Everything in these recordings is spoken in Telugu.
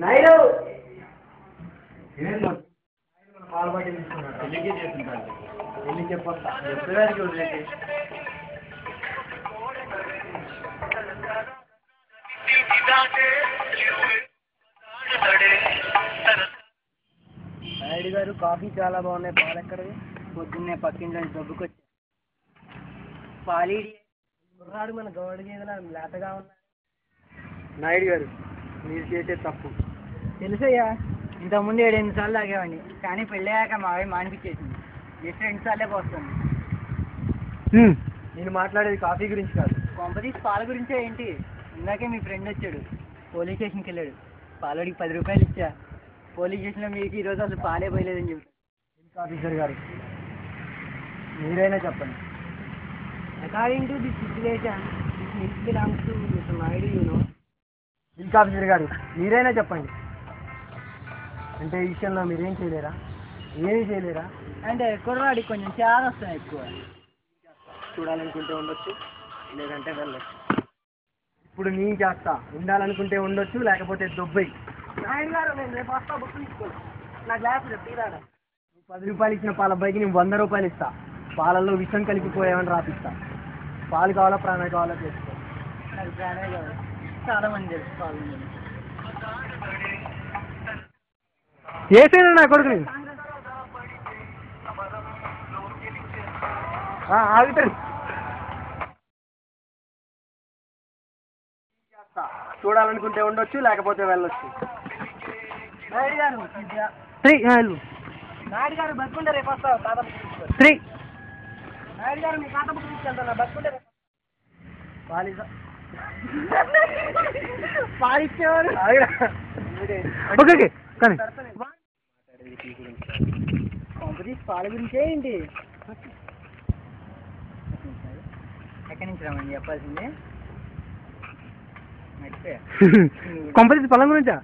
నాయుడు పాలు బట్టి తీసుకున్నాడు. పెళ్ళికి చేస్తుంటాడు. వెళ్ళి చెప్పొస్తా. చెప్పేదానికి వదిలేసి నాయుడు గారు కాఫీ చాలా బాగున్నాయి. పాలు ఎక్కడవి? పొద్దున్నే పక్కింట్లో దొబ్బుకొచ్చి పాలీడి కుర్రాడు మన గౌడ గేదెలా లేతగా ఉన్నాయి. నాయుడు గారు మీరు చేసే తప్పు తెలుసయ్యా. ఇంతకుముందు 7-8 సార్లు తాగేవాడిని, కానీ పెళ్ళయ్యాక మా అవి మానిపించేసింది. జస్ట్ 2 సార్లే పోస్తాను. నేను మాట్లాడేది కాఫీ గురించి కాదు. కొంపతీసి పాల గురించే ఏంటి? ఇందాకే మీ ఫ్రెండ్ వచ్చాడు, పోలీస్ స్టేషన్కి వెళ్ళాడు. పాలోడికి 10 రూపాయలు ఇచ్చా. పోలీస్ స్టేషన్లో మీకు ఈరోజు అసలు పాలే పోయలేదని చెప్పాడు. ఆఫీసర్ గారు మీరైనా చెప్పండి. According to the situation this milk belongs to mister Naidu you know. Milk officer గారు మీరైనా చెప్పండి. అంటే ఈ విషయంలో మీరేం చేయలేరా? ఏమీ చేయలేరా? అంటే కుర్రాడికి కొంచెం చాలా వస్తాయి ఎక్కువ. చూడాలనుకుంటే ఉండొచ్చు, లేదంటే వెళ్ళొచ్చు. ఇప్పుడు నేను చేస్తా. ఉండాలనుకుంటే ఉండొచ్చు, లేకపోతే దొబ్బయి. నాయుడు గారు నేను రేపు వస్తా, బుక్ తీసుకోండి. నా గ్లాస్ తీరాడా? 10 రూపాయలు ఇచ్చిన పాల అబ్బాయికి నేను 100 రూపాయలు ఇస్తా. పాలల్లో విషం కలిపిపోయామని రాపిస్తా. పాలు కావాలా ప్రాణాలు కావాలా చేసుకో. నాకు ప్రాణే కావాలి. చాలా మంది తెలుసు పాలు ఏసైనా నా కొడుకు ఆగుతాడు. చూడాలనుకుంటే ఉండొచ్చు, లేకపోతే వెళ్ళొచ్చు. నాయుడు గారు బతుకుంటే రేపు వస్తావు. తాత నాయుడు గారు మీ తాత బుక్ తీసుకెళ్తా. బతుకుంటే పాలిచ్చేవారు పాల గురించే ఏంటి? ఎక్కడి నుంచి రామని చెప్పాల్సిందే. కొంపతీసి పొలం గురించా?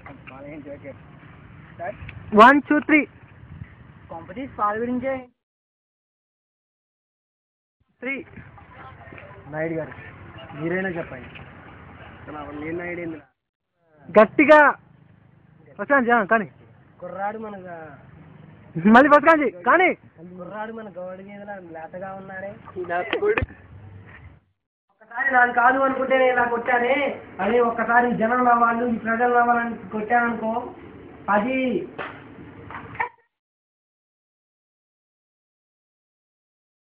1 2 3 కొంపతీసి పాల గురించే 3. నాయుడు గారు మీరైనా చెప్పండి. నేను నాయుడు ఏంది గట్టిగా ఫస్ట్ కానీ కుర్రాడు మన మళ్ళీ ఫస్ట్ కాంచి కానీ కుర్రాడు మన గౌడ గేదెలా లేతగా ఉన్నాడే. ఒక్కసారి నాకు కాదు అనుకుంటే నేను ఇలా కొట్టానే, అదే ఒక్కసారి జనం రావాలి, ఈ ప్రజలు రావాలని కొట్టాననుకో, అది